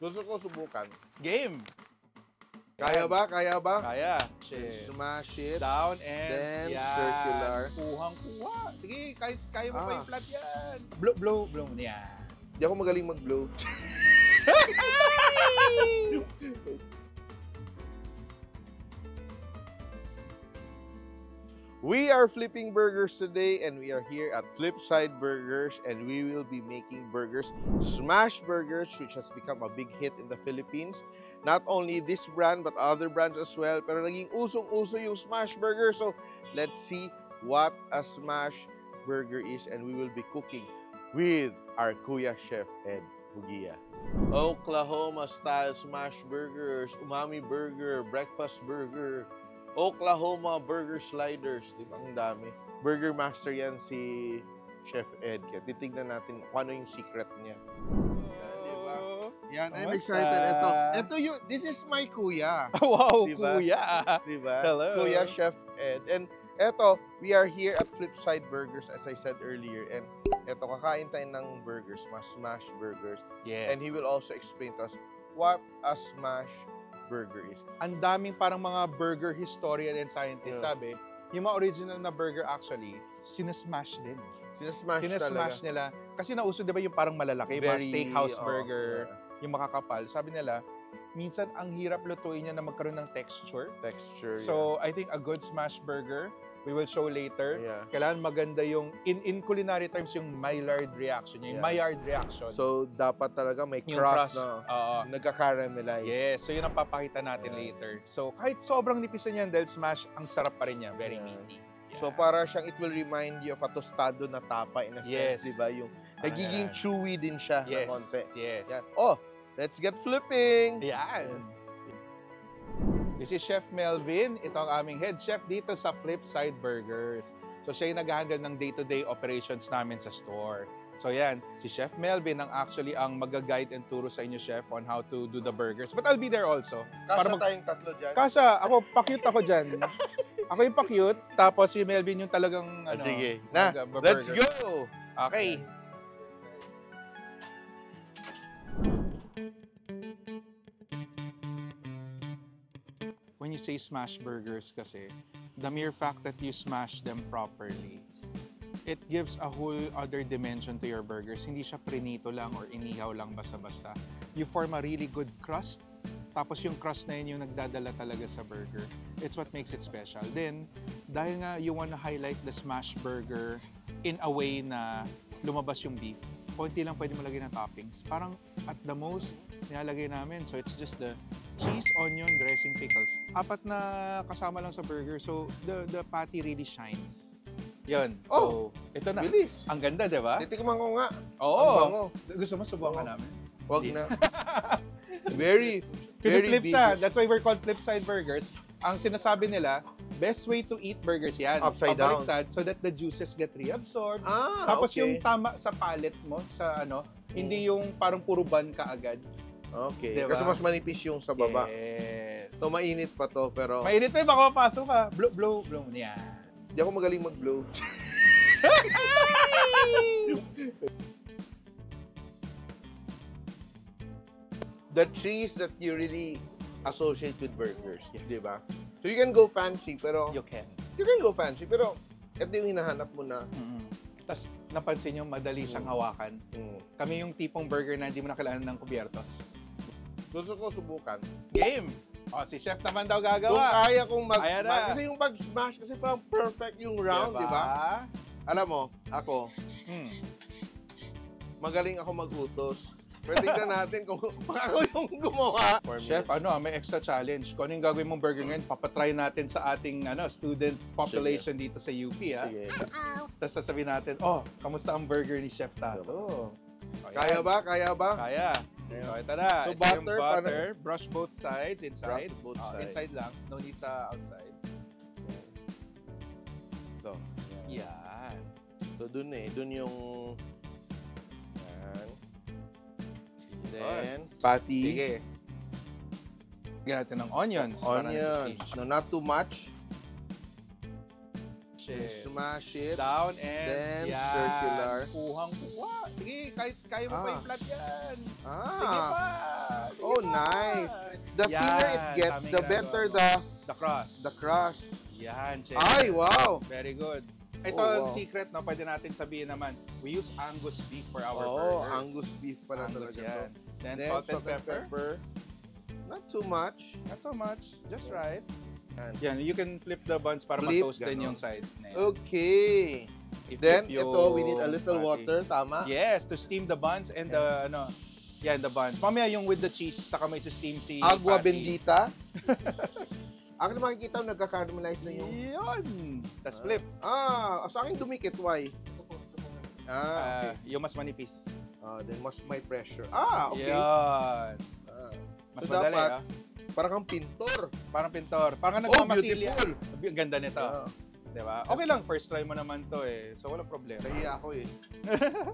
Gusto ko subukan. Game. Kaya ba? Kaya ba? Kaya. Smash it. Down and Then, yan. circular. Kuhang-kuha. Sige, kahit kaya mo pa yung flat yan. Blow mo yan. Di ako magaling mag-blow. We are flipping burgers today, and we are here at Flipside Burgers, and we will be making burgers, smash burgers, which has become a big hit in the Philippines. Not only this brand, but other brands as well. Pero naging usong-uso yung smash burger. So, let's see what a smash burger is, and we will be cooking with our Kuya Chef Ed Bugia. Oklahoma-style smash burgers, umami burger, breakfast burger, Oklahoma burger sliders. Di ba? Ang dami. Burger master yan si Chef Ed. Kaya titignan natin kung ano yung secret niya. Yan, di ba? Yan, I'm excited. Ito yung, this is my kuya. Wow, Diba? kuya. Di ba? Hello. Kuya Chef Ed. And eto, we are here at Flipside Burgers, as I said earlier. And eto, kakain tayo ng burgers, mga smash burgers. Yes. And he will also explain to us what a smash burger is. Ang daming parang mga burger historian and scientists, Yeah. sabi, yung mga original na burger actually, sinasmash din. Sinasmash Sinasmash talaga. nila. Kasi nauso diba yung parang malalaki, mga steakhouse burger, yeah. yung makakapal. Sabi nila, minsan ang hirap lutuin niya na magkaroon ng texture. Texture, So, I think a good smash burger, we will show later. yeah. Kailangan maganda yung, in culinary terms, yung Maillard reaction. Yung Yeah. Maillard reaction. So, dapat talaga may yung crust crust. na Oo. nagka-caramelize. Yes, so yun ang papakita natin Yeah. later. So kahit sobrang nipis na yan dahil smash, ang sarap pa rin niya. Very Yeah. meaty. Yeah. So, para siyang, it will remind you of a tostado na tapa in a Yes. sense, di ba? Yung nagiging Ayan. chewy din siya Yes, na konti. yes. Yan. Oh, let's get flipping! Yan. This is Chef Melvin. Ito ang aming head chef dito sa Flipside Burgers. So siya yung nag-handle ng day-to-day operations namin sa store. So yan, si Chef Melvin ang actually ang mag-guide and turo sa inyo, Chef, on how to do the burgers. But I'll be there also. Kasya tayong tatlo dyan. Kasha, ako, pa-cute ako dyan. Ako yung pa-cute, tapos si Melvin yung talagang, ano, Sige. Na, let's burger. go! Okay. When you say smash burgers kasi, the mere fact that you smash them properly, it gives a whole other dimension to your burgers. Hindi siya prinito lang or inihaw lang basta-basta. You form a really good crust, tapos yung crust na yun yung nagdadala talaga sa burger. It's what makes it special. Then, dahil nga you wanna highlight the smash burger in a way na lumabas yung beef, konti lang pwede malagay na toppings. Parang at the most, nilalagay namin. So it's just the cheese, onion, dressing, pickles. Apat na kasama lang sa burger. So the patty really shines. Yun. So, ito na. Bilis. Ang ganda, di ba? Titikman ko nga. Oo. Ang bango. Gusto mo subukan Oo. namin? Wag na. Very, very Flip big. siya. That's why we're called Flipside Burgers. Ang sinasabi nila, best way to eat burgers yan. Upside down. Pabaliktad, so that the juices get reabsorbed. Ah, Tapos okay. yung tama sa palate mo, sa ano, hindi yung parang puro bun ka agad. Okay. Diba? Kasi mas manipis yung sa baba. Yes. So, mainit pa to, pero Mainit pa yung baka mapasok ka. Blow. Yan. di ako magaling mag-blow. The cheese that you really associate with burgers, Yes. di ba? So, you can go fancy, pero You can. pero ito yung hinahanap mo na. Tapos napansin nyo, madali siyang hawakan. Kami yung tipong burger na hindi mo na kailangan ng kubyertos. Gusto ko subukan. Game! O, si Chef naman daw Kung gagawa. kaya kong Ayan na. mag-smash, kasi yung pag-smash, kasi parang perfect yung round, di ba? Alam mo, ako, magaling ako mag-utos. Pero tingnan natin kung ako yung gumawa. Chef, may extra challenge. Kung ano yung gagawin mong burger ngayon, papatry natin sa ating student population dito sa UP. Sige. Tapos sasabihin natin, kamusta ang burger ni Chef Tato? Kaya ba? Kaya ba? Kaya. So, ito na. So, Ito yung butter, brush both sides, inside. Brush both sides. Inside lang. No need sa outside. So, Yan. so dun yung... Yan. Then, patty. Sige. Lagyan natin ng onions. Onions. No, not too much. Shit. Smash it. Down and Then, yan. circular. Kuhang-kuha. Sige, kahit kaya mo pa yung flat yan. Sige Ah, pa. nice. The Yan, thinner it gets, tamang the ginagawa better mo. The crust. the crust. Yan, check. Ay, wow! Very good. Ito Oh, ang wow. secret, no? Pwede natin sabihin naman, we use Angus beef for our Oh, burgers. Angus beef pala Angus talaga yan. to. Then, salt and pepper. Not too much. Not so much. Just right. Yan. Yan, you can flip the buns para Flip, ma-toast din ganon. yung side. na yan. Okay. I-flip Then, yung ito, we need a little patty. water, tama? Yes, to steam the buns and the, ano, yan, the buns. Mamaya yung with the cheese, saka may steam si Agua patty. bendita. Akin makikita mo, nagka-caramelize na yung... Yun! Tapos flip. Sa akin dumikit, why? Okay. Yung mas manipis. Then mas may pressure. Okay. Yan. Mas So, madali, dapat, parang kang pintor. Parang pintor. Parang Oh, nagmamasilya. beautiful. Ang ganda nito. Ah, Diba? Okay lang, first try mo naman to eh. So, walang problema. Nahiya ako eh.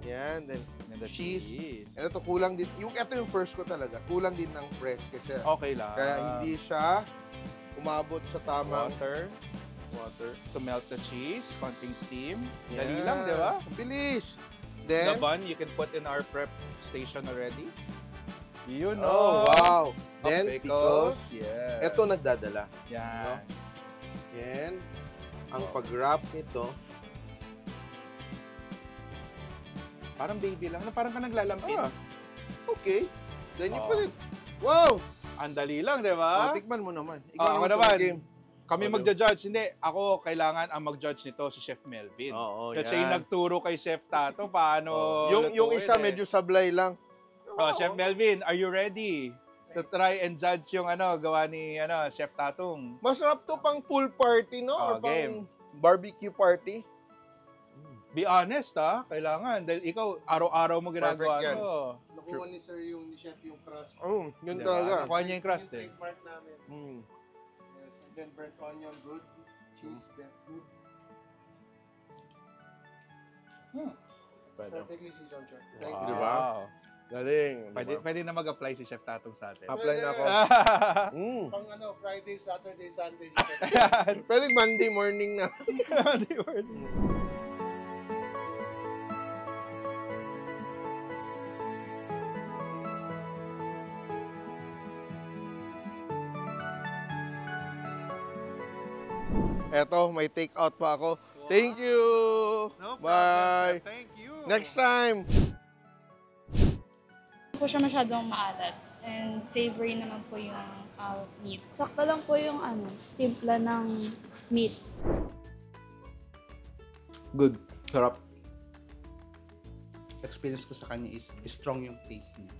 Yan, then And the cheese. Ito kulang din. Ito yung first ko talaga. Kulang din ng fresh kasi. Okay lang. Kaya hindi siya umabot sa tamang water to melt the cheese, konting steam. Dali Yan. lang, di ba? Ang bilis. The Then, bun, you can put in our prep station already. You know. oh, wow. Then, pickles. pickles. Yeah. Ito nagdadala. Yan. Yan. Ang Oh. pag-wrap nito. Parang baby lang. Parang ka naglalampin. Okay. Then you Oh. put it. Wow! Ang dali lang, di ba? Tikman mo naman. Ako ang naman. game. Kami Oh, magja-judge. Hindi, ako kailangan ang mag-judge nito si Chef Melvin. Oo, Kasi siya yung nagturo kay Chef Tato paano yung lutuin isa eh. medyo sablay lang. Oh, Chef Melvin, are you ready to try and judge yung gawa ni Chef Tatong? Masarap to pang pool party, no? Or pang Game. barbecue party. Be honest kailangan dahil ikaw araw-araw mo ginagawa Perfect yan. to. Nakuha ni Sir yung ni Chef yung crust. Yun Diba? talaga. Nakuha niya yung crust Yung eh. trademark namin. Mm. Yes. And then burnt onion, good. Cheese, good. Perfectly seasoned, Chef. Thank you. Diba? Galing. Pwede na mag-apply si Chef Tatong sa atin. Apply na ako. Pang Friday, Saturday, Sunday. Pwede Monday morning na. Eto, may take out pa ako. Thank you. No problem, Bye. Chef. Thank you. Next time. Hindi po siya masyadong maalat and savory naman po yung meat. Sakto lang po yung timpla ng meat. Good. Sarap. Experience ko sa kanya is strong yung taste niya.